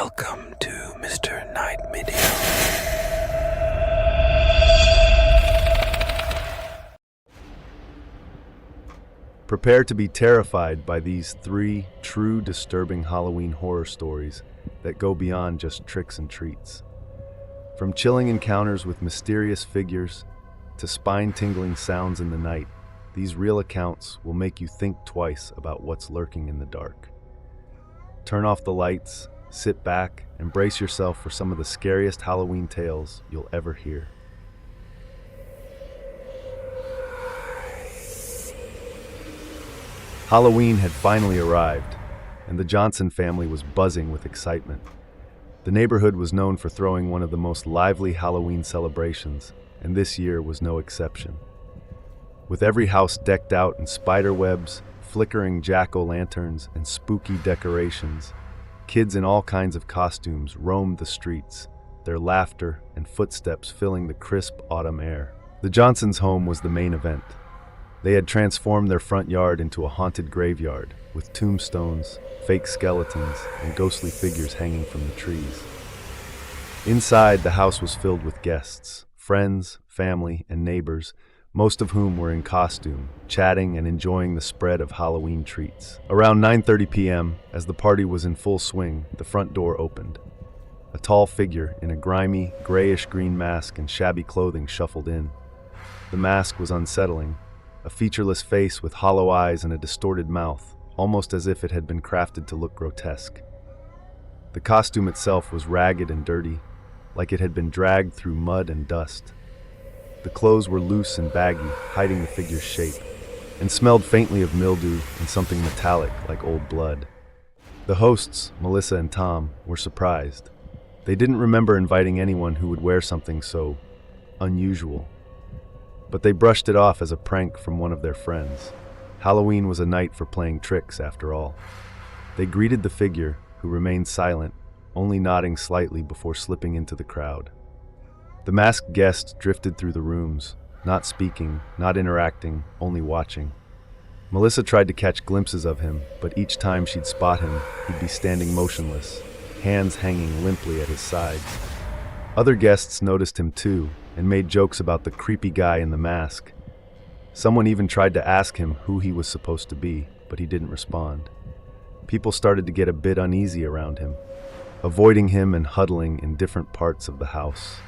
Welcome to Mr. Night Media. Prepare to be terrified by these 3 true disturbing Halloween horror stories that go beyond just tricks and treats. From chilling encounters with mysterious figures to spine-tingling sounds in the night, these real accounts will make you think twice about what's lurking in the dark. Turn off the lights, sit back, and brace yourself for some of the scariest Halloween tales you'll ever hear. Halloween had finally arrived, and the Johnson family was buzzing with excitement. The neighborhood was known for throwing one of the most lively Halloween celebrations, and this year was no exception. With every house decked out in spider webs, flickering jack-o'-lanterns, and spooky decorations, kids in all kinds of costumes roamed the streets, their laughter and footsteps filling the crisp autumn air. The Johnsons' home was the main event. They had transformed their front yard into a haunted graveyard, with tombstones, fake skeletons, and ghostly figures hanging from the trees. Inside, the house was filled with guests, friends, family, and neighbors, most of whom were in costume, chatting and enjoying the spread of Halloween treats. Around 9:30 p.m., as the party was in full swing, the front door opened. A tall figure in a grimy, grayish-green mask and shabby clothing shuffled in. The mask was unsettling, a featureless face with hollow eyes and a distorted mouth, almost as if it had been crafted to look grotesque. The costume itself was ragged and dirty, like it had been dragged through mud and dust. The clothes were loose and baggy, hiding the figure's shape, and smelled faintly of mildew and something metallic like old blood. The hosts, Melissa and Tom, were surprised. They didn't remember inviting anyone who would wear something so unusual. But they brushed it off as a prank from one of their friends. Halloween was a night for playing tricks, after all. They greeted the figure, who remained silent, only nodding slightly before slipping into the crowd. The masked guest drifted through the rooms, not speaking, not interacting, only watching. Melissa tried to catch glimpses of him, but each time she'd spot him, he'd be standing motionless, hands hanging limply at his sides. Other guests noticed him too, and made jokes about the creepy guy in the mask. Someone even tried to ask him who he was supposed to be, but he didn't respond. People started to get a bit uneasy around him, avoiding him and huddling in different parts of the house.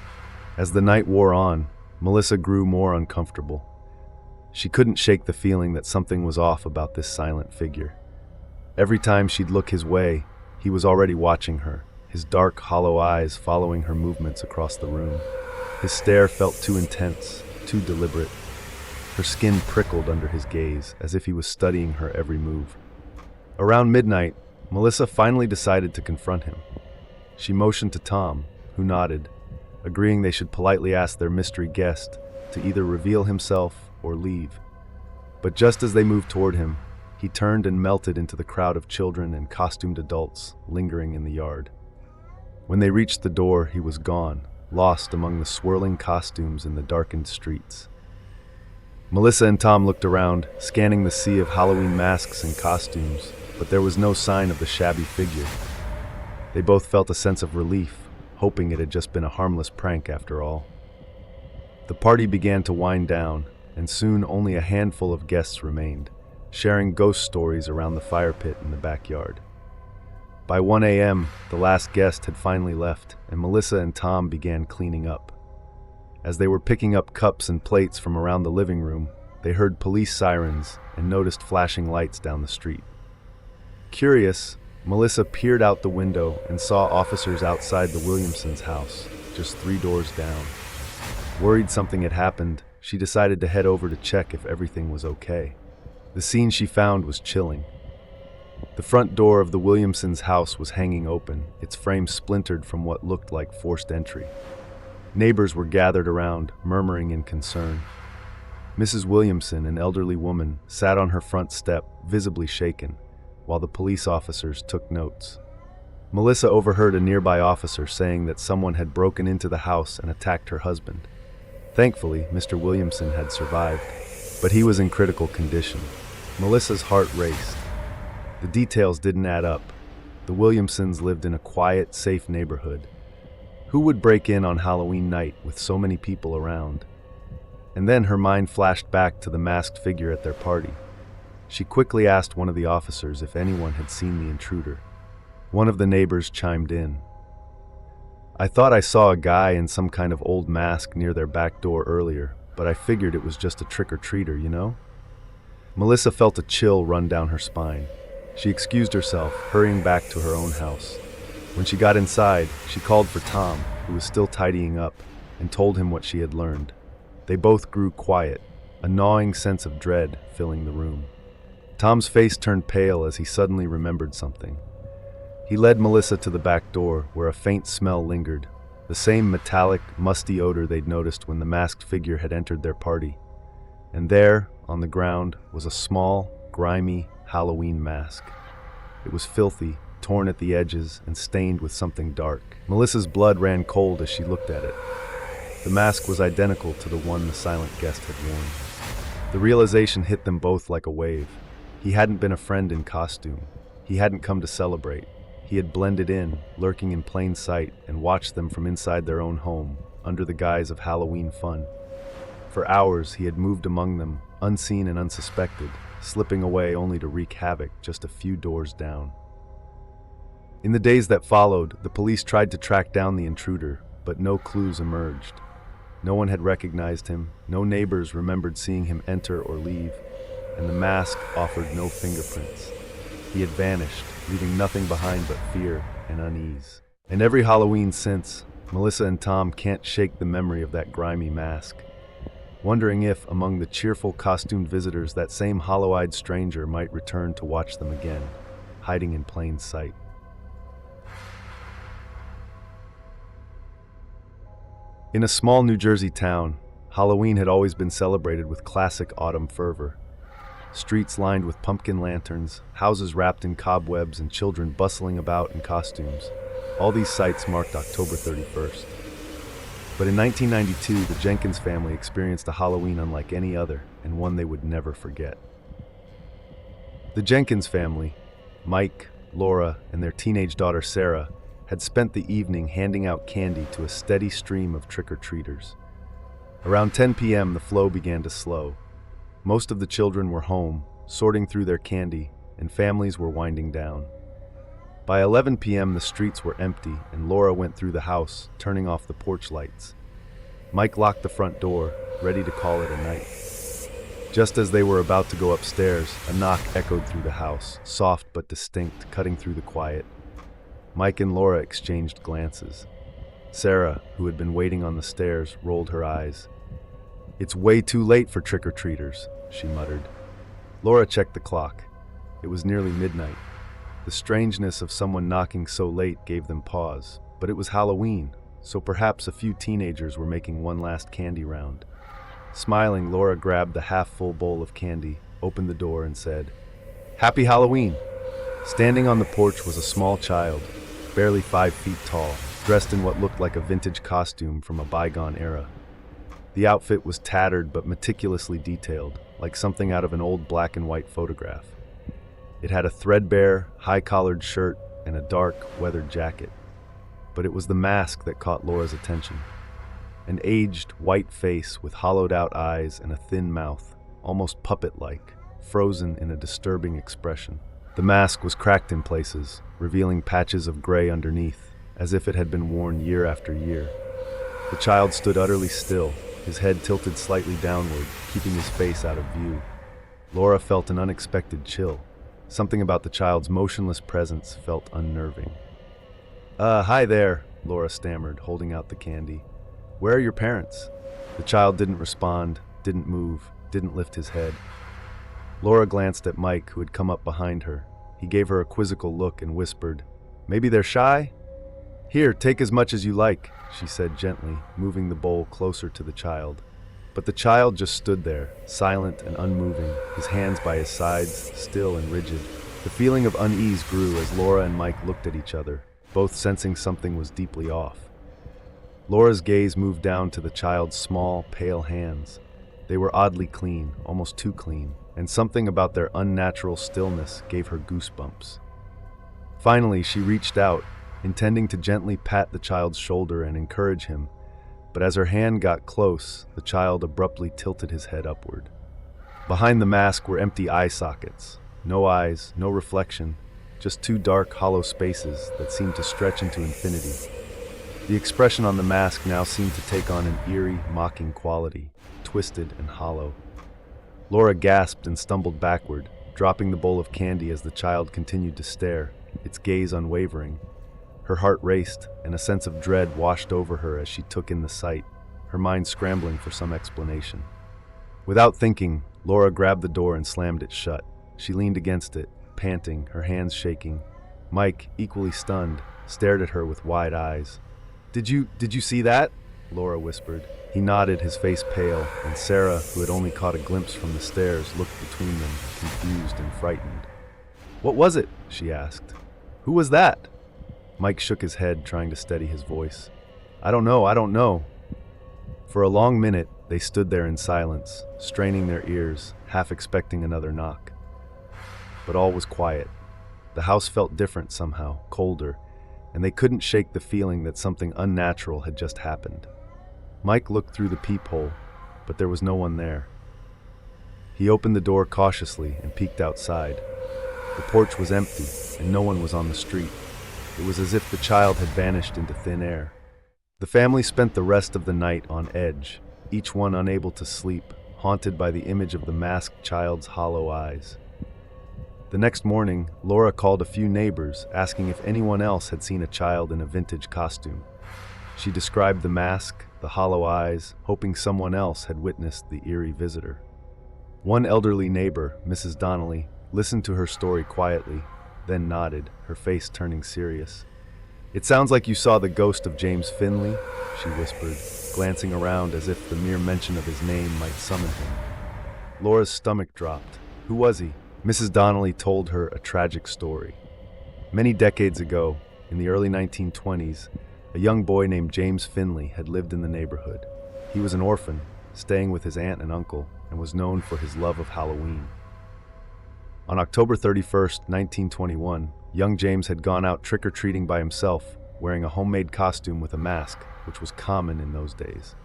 As the night wore on, Melissa grew more uncomfortable. She couldn't shake the feeling that something was off about this silent figure. Every time she'd look his way, he was already watching her, his dark, hollow eyes following her movements across the room. His stare felt too intense, too deliberate. Her skin prickled under his gaze, as if he was studying her every move. Around midnight, Melissa finally decided to confront him. She motioned to Tom, who nodded, agreeing they should politely ask their mystery guest to either reveal himself or leave. But just as they moved toward him, he turned and melted into the crowd of children and costumed adults lingering in the yard. When they reached the door, he was gone, lost among the swirling costumes in the darkened streets. Melissa and Tom looked around, scanning the sea of Halloween masks and costumes, but there was no sign of the shabby figure. They both felt a sense of relief, hoping it had just been a harmless prank after all. The party began to wind down, and soon only a handful of guests remained, sharing ghost stories around the fire pit in the backyard. By 1 a.m., the last guest had finally left, and Melissa and Tom began cleaning up. As they were picking up cups and plates from around the living room, they heard police sirens and noticed flashing lights down the street. Curious, Melissa peered out the window and saw officers outside the Williamsons' house, just 3 doors down. Worried something had happened, she decided to head over to check if everything was okay. The scene she found was chilling. The front door of the Williamsons' house was hanging open, its frame splintered from what looked like forced entry. Neighbors were gathered around, murmuring in concern. Mrs. Williamson, an elderly woman, sat on her front step, visibly shaken, while the police officers took notes. Melissa overheard a nearby officer saying that someone had broken into the house and attacked her husband. Thankfully, Mr. Williamson had survived, but he was in critical condition. Melissa's heart raced. The details didn't add up. The Williamsons lived in a quiet, safe neighborhood. Who would break in on Halloween night with so many people around? And then her mind flashed back to the masked figure at their party. She quickly asked one of the officers if anyone had seen the intruder. One of the neighbors chimed in. "I thought I saw a guy in some kind of old mask near their back door earlier, but I figured it was just a trick-or-treater, you know?" Melissa felt a chill run down her spine. She excused herself, hurrying back to her own house. When she got inside, she called for Tom, who was still tidying up, and told him what she had learned. They both grew quiet, a gnawing sense of dread filling the room. Tom's face turned pale as he suddenly remembered something. He led Melissa to the back door, where a faint smell lingered, the same metallic, musty odor they'd noticed when the masked figure had entered their party. And there, on the ground, was a small, grimy Halloween mask. It was filthy, torn at the edges, and stained with something dark. Melissa's blood ran cold as she looked at it. The mask was identical to the one the silent guest had worn. The realization hit them both like a wave. He hadn't been a friend in costume. He hadn't come to celebrate. He had blended in, lurking in plain sight, and watched them from inside their own home, under the guise of Halloween fun. For hours, he had moved among them, unseen and unsuspected, slipping away only to wreak havoc just a few doors down. In the days that followed, the police tried to track down the intruder, but no clues emerged. No one had recognized him, no neighbors remembered seeing him enter or leave, and the mask offered no fingerprints. He had vanished, leaving nothing behind but fear and unease. And every Halloween since, Melissa and Tom can't shake the memory of that grimy mask, wondering if, among the cheerful costumed visitors, that same hollow-eyed stranger might return to watch them again, hiding in plain sight. In a small New Jersey town, Halloween had always been celebrated with classic autumn fervor. Streets lined with pumpkin lanterns, houses wrapped in cobwebs, and children bustling about in costumes. All these sights marked October 31st. But in 1992, the Jenkins family experienced a Halloween unlike any other, and one they would never forget. The Jenkins family, Mike, Laura, and their teenage daughter Sarah, had spent the evening handing out candy to a steady stream of trick-or-treaters. Around 10 p.m., the flow began to slow. Most of the children were home, sorting through their candy, and families were winding down. By 11 p.m., the streets were empty, and Laura went through the house, turning off the porch lights. Mike locked the front door, ready to call it a night. Just as they were about to go upstairs, a knock echoed through the house, soft but distinct, cutting through the quiet. Mike and Laura exchanged glances. Sarah, who had been waiting on the stairs, rolled her eyes. "It's way too late for trick-or-treaters," she muttered. Laura checked the clock. It was nearly midnight. The strangeness of someone knocking so late gave them pause, but it was Halloween, so perhaps a few teenagers were making one last candy round. Smiling, Laura grabbed the half-full bowl of candy, opened the door, and said, "Happy Halloween!" Standing on the porch was a small child, barely 5 feet tall, dressed in what looked like a vintage costume from a bygone era. The outfit was tattered but meticulously detailed, like something out of an old black and white photograph. It had a threadbare, high-collared shirt and a dark, weathered jacket. But it was the mask that caught Laura's attention. An aged, white face with hollowed-out eyes and a thin mouth, almost puppet-like, frozen in a disturbing expression. The mask was cracked in places, revealing patches of gray underneath, as if it had been worn year after year. The child stood utterly still, his head tilted slightly downward, keeping his face out of view. Laura felt an unexpected chill. Something about the child's motionless presence felt unnerving. Hi there," Laura stammered, holding out the candy. "Where are your parents?" The child didn't respond, didn't move, didn't lift his head. Laura glanced at Mike, who had come up behind her. He gave her a quizzical look and whispered, "Maybe they're shy?" "Here, take as much as you like," she said gently, moving the bowl closer to the child. But the child just stood there, silent and unmoving, his hands by his sides, still and rigid. The feeling of unease grew as Laura and Mike looked at each other, both sensing something was deeply off. Laura's gaze moved down to the child's small, pale hands. They were oddly clean, almost too clean, and something about their unnatural stillness gave her goosebumps. Finally, she reached out, intending to gently pat the child's shoulder and encourage him, but as her hand got close, the child abruptly tilted his head upward. Behind the mask were empty eye sockets. No eyes, no reflection, just two dark, hollow spaces that seemed to stretch into infinity. The expression on the mask now seemed to take on an eerie, mocking quality, twisted and hollow. Laura gasped and stumbled backward, dropping the bowl of candy as the child continued to stare, its gaze unwavering. Her heart raced, and a sense of dread washed over her as she took in the sight, her mind scrambling for some explanation. Without thinking, Laura grabbed the door and slammed it shut. She leaned against it, panting, her hands shaking. Mike, equally stunned, stared at her with wide eyes. Did you see that?" Laura whispered. He nodded, his face pale, and Sarah, who had only caught a glimpse from the stairs, looked between them, confused and frightened. "What was it?" she asked. "Who was that?" Mike shook his head, trying to steady his voice. I don't know." For a long minute, they stood there in silence, straining their ears, half expecting another knock. But all was quiet. The house felt different somehow, colder, and they couldn't shake the feeling that something unnatural had just happened. Mike looked through the peephole, but there was no one there. He opened the door cautiously and peeked outside. The porch was empty, and no one was on the street. It was as if the child had vanished into thin air. The family spent the rest of the night on edge, each one unable to sleep, haunted by the image of the masked child's hollow eyes. The next morning, Laura called a few neighbors, asking if anyone else had seen a child in a vintage costume. She described the mask, the hollow eyes, hoping someone else had witnessed the eerie visitor. One elderly neighbor, Mrs. Donnelly, listened to her story quietly, then nodded, her face turning serious. "It sounds like you saw the ghost of James Finley," she whispered, glancing around as if the mere mention of his name might summon him. Laura's stomach dropped. "Who was he?" Mrs. Donnelly told her a tragic story. Many decades ago, in the early 1920s, a young boy named James Finley had lived in the neighborhood. He was an orphan, staying with his aunt and uncle, and was known for his love of Halloween. On October 31st, 1921, young James had gone out trick-or-treating by himself, wearing a homemade costume with a mask, which was common in those days.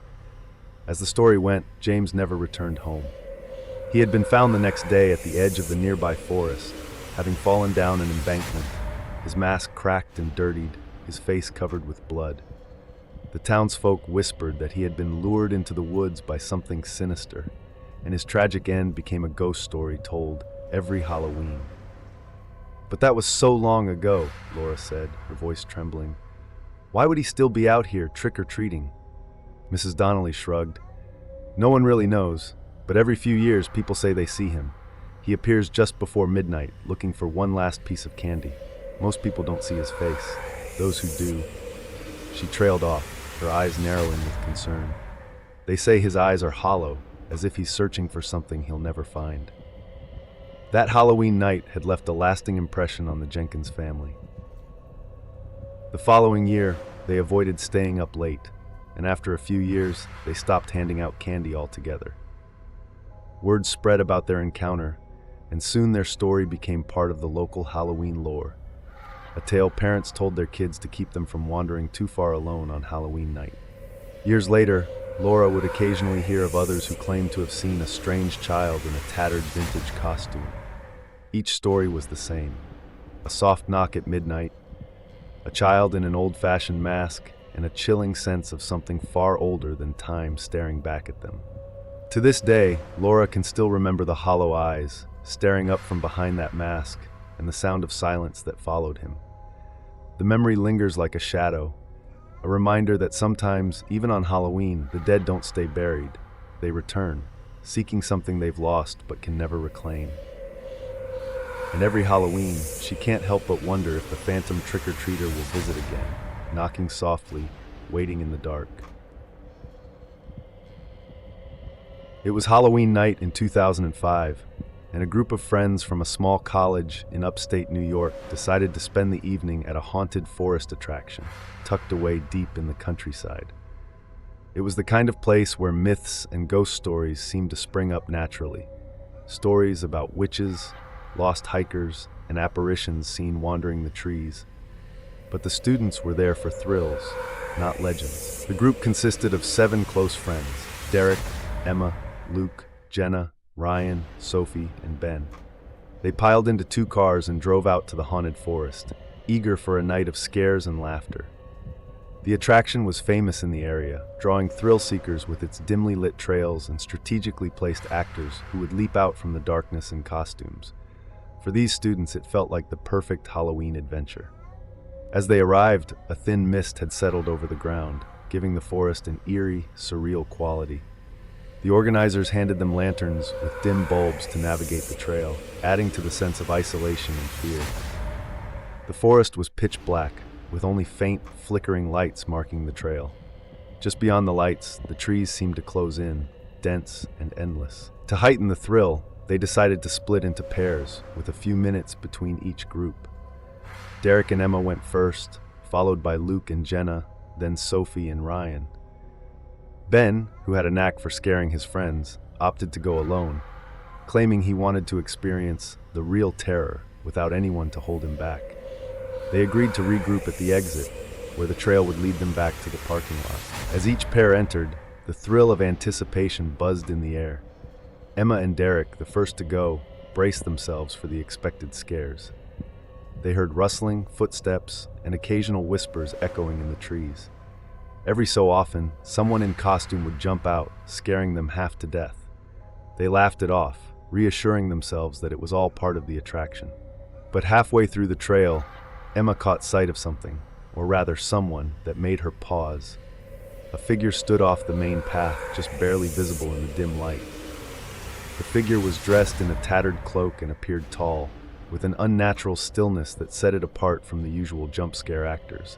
As the story went, James never returned home. He had been found the next day at the edge of the nearby forest, having fallen down an embankment, his mask cracked and dirtied, his face covered with blood. The townsfolk whispered that he had been lured into the woods by something sinister, and his tragic end became a ghost story told every Halloween. "But that was so long ago," Laura said, her voice trembling. "Why would he still be out here trick-or-treating?" Mrs. Donnelly shrugged. "No one really knows, but every few years people say they see him. He appears just before midnight, looking for one last piece of candy. Most people don't see his face. Those who do..." She trailed off, her eyes narrowing with concern. "They say his eyes are hollow, as if he's searching for something he'll never find." That Halloween night had left a lasting impression on the Jenkins family. The following year, they avoided staying up late, and after a few years, they stopped handing out candy altogether. Word spread about their encounter, and soon their story became part of the local Halloween lore, a tale parents told their kids to keep them from wandering too far alone on Halloween night. Years later, Laura would occasionally hear of others who claimed to have seen a strange child in a tattered vintage costume. Each story was the same: a soft knock at midnight, a child in an old-fashioned mask, and a chilling sense of something far older than time staring back at them. To this day, Laura can still remember the hollow eyes, staring up from behind that mask, and the sound of silence that followed him. The memory lingers like a shadow, a reminder that sometimes, even on Halloween, the dead don't stay buried. They return, seeking something they've lost but can never reclaim. And every Halloween, she can't help but wonder if the phantom trick-or-treater will visit again, knocking softly, waiting in the dark. It was Halloween night in 2005, and a group of friends from a small college in upstate New York decided to spend the evening at a haunted forest attraction, tucked away deep in the countryside. It was the kind of place where myths and ghost stories seemed to spring up naturally. Stories about witches, lost hikers, and apparitions seen wandering the trees. But the students were there for thrills, not legends. The group consisted of 7 close friends: Derek, Emma, Luke, Jenna, Ryan, Sophie, and Ben. They piled into 2 cars and drove out to the haunted forest, eager for a night of scares and laughter. The attraction was famous in the area, drawing thrill seekers with its dimly lit trails and strategically placed actors who would leap out from the darkness in costumes. For these students, it felt like the perfect Halloween adventure. As they arrived, a thin mist had settled over the ground, giving the forest an eerie, surreal quality. The organizers handed them lanterns with dim bulbs to navigate the trail, adding to the sense of isolation and fear. The forest was pitch black, with only faint, flickering lights marking the trail. Just beyond the lights, the trees seemed to close in, dense and endless. To heighten the thrill, they decided to split into pairs, with a few minutes between each group. Derek and Emma went first, followed by Luke and Jenna, then Sophie and Ryan. Ben, who had a knack for scaring his friends, opted to go alone, claiming he wanted to experience the real terror without anyone to hold him back. They agreed to regroup at the exit, where the trail would lead them back to the parking lot. As each pair entered, the thrill of anticipation buzzed in the air. Emma and Derek, the first to go, braced themselves for the expected scares. They heard rustling, footsteps, and occasional whispers echoing in the trees. Every so often, someone in costume would jump out, scaring them half to death. They laughed it off, reassuring themselves that it was all part of the attraction. But halfway through the trail, Emma caught sight of something, or rather someone, that made her pause. A figure stood off the main path, just barely visible in the dim light. The figure was dressed in a tattered cloak and appeared tall, with an unnatural stillness that set it apart from the usual jump scare actors.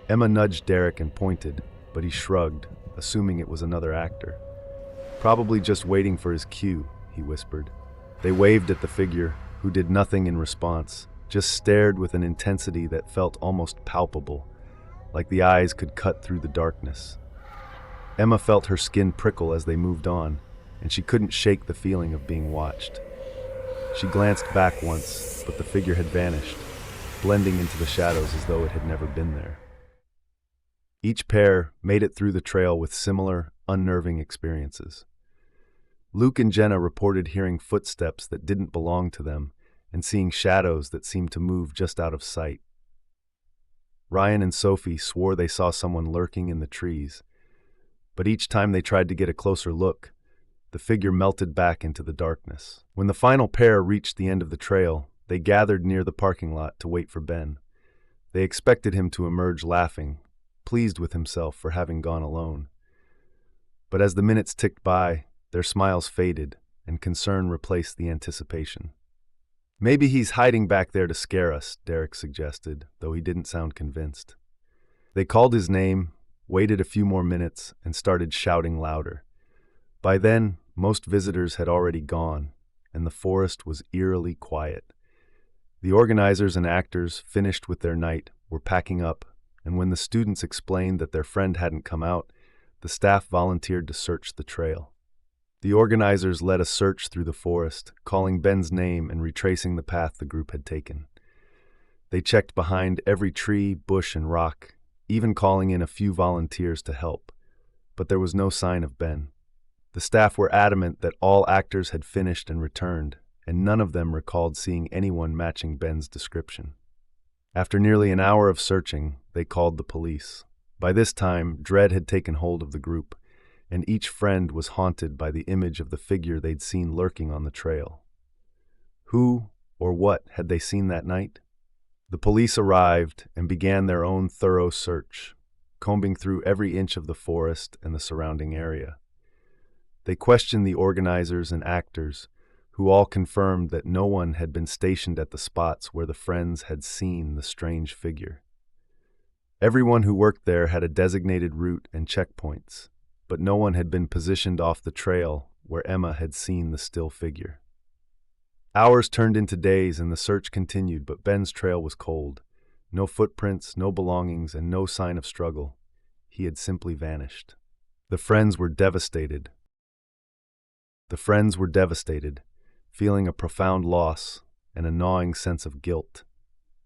Emma nudged Derek and pointed, but he shrugged, assuming it was another actor. "Probably just waiting for his cue," he whispered. They waved at the figure, who did nothing in response, just stared with an intensity that felt almost palpable, like the eyes could cut through the darkness. Emma felt her skin prickle as they moved on, and she couldn't shake the feeling of being watched. She glanced back once, but the figure had vanished, blending into the shadows as though it had never been there. Each pair made it through the trail with similar, unnerving experiences. Luke and Jenna reported hearing footsteps that didn't belong to them and seeing shadows that seemed to move just out of sight. Ryan and Sophie swore they saw someone lurking in the trees, but each time they tried to get a closer look, the figure melted back into the darkness. When the final pair reached the end of the trail, they gathered near the parking lot to wait for Ben. They expected him to emerge laughing, pleased with himself for having gone alone. But as the minutes ticked by, their smiles faded, and concern replaced the anticipation. "Maybe he's hiding back there to scare us," Derek suggested, though he didn't sound convinced. They called his name, waited a few more minutes, and started shouting louder. By then, most visitors had already gone, and the forest was eerily quiet. The organizers and actors, finished with their night, were packing up, and when the students explained that their friend hadn't come out, the staff volunteered to search the trail. The organizers led a search through the forest, calling Ben's name and retracing the path the group had taken. They checked behind every tree, bush, and rock, even calling in a few volunteers to help, but there was no sign of Ben. The staff were adamant that all actors had finished and returned, and none of them recalled seeing anyone matching Ben's description. After nearly an hour of searching, they called the police. By this time, dread had taken hold of the group, and each friend was haunted by the image of the figure they'd seen lurking on the trail. Who or what had they seen that night? The police arrived and began their own thorough search, combing through every inch of the forest and the surrounding area. They questioned the organizers and actors, who all confirmed that no one had been stationed at the spots where the friends had seen the strange figure. Everyone who worked there had a designated route and checkpoints, but no one had been positioned off the trail where Emma had seen the still figure. Hours turned into days and the search continued, but Ben's trail was cold. No footprints, no belongings, and no sign of struggle. He had simply vanished. The friends were devastated. feeling a profound loss and a gnawing sense of guilt.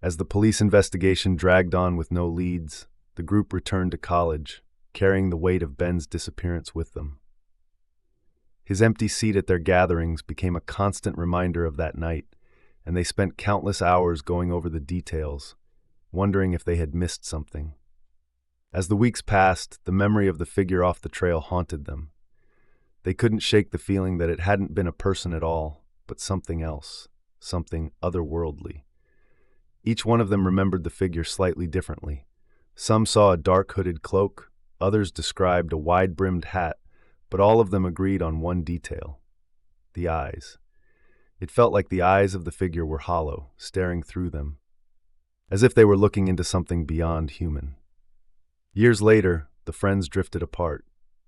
As the police investigation dragged on with no leads, the group returned to college, carrying the weight of Ben's disappearance with them. His empty seat at their gatherings became a constant reminder of that night, and they spent countless hours going over the details, wondering if they had missed something. As the weeks passed, the memory of the figure off the trail haunted them. They couldn't shake the feeling that it hadn't been a person at all, but something else, something otherworldly. Each one of them remembered the figure slightly differently. Some saw a dark hooded cloak, others described a wide-brimmed hat, but all of them agreed on one detail: the eyes. It felt like the eyes of the figure were hollow, staring through them, as if they were looking into something beyond human. Years later, the friends drifted apart,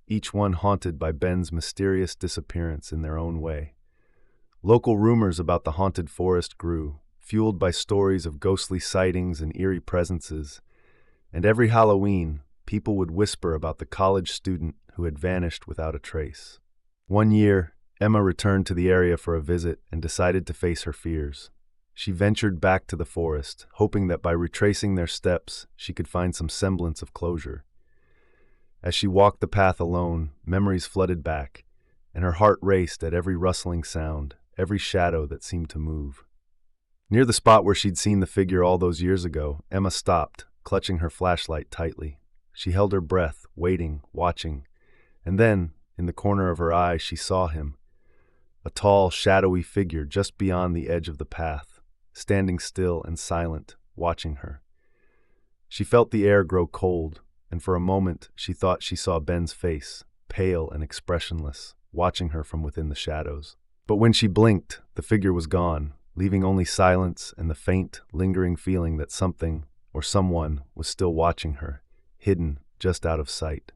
each one haunted by Ben's mysterious disappearance in their own way. Local rumors about the haunted forest grew, fueled by stories of ghostly sightings and eerie presences, and every Halloween, people would whisper about the college student who had vanished without a trace. One year, Emma returned to the area for a visit and decided to face her fears. She ventured back to the forest, hoping that by retracing their steps, she could find some semblance of closure. As she walked the path alone, memories flooded back, and her heart raced at every rustling sound, every shadow that seemed to move. Near the spot where she'd seen the figure all those years ago, Emma stopped, clutching her flashlight tightly. She held her breath, waiting, watching, and then, in the corner of her eye, she saw him. A tall, shadowy figure just beyond the edge of the path, standing still and silent, watching her. She felt the air grow cold, and for a moment she thought she saw Ben's face, pale and expressionless, watching her from within the shadows. But when she blinked, the figure was gone, leaving only silence and the faint, lingering feeling that something or someone was still watching her, hidden just out of sight.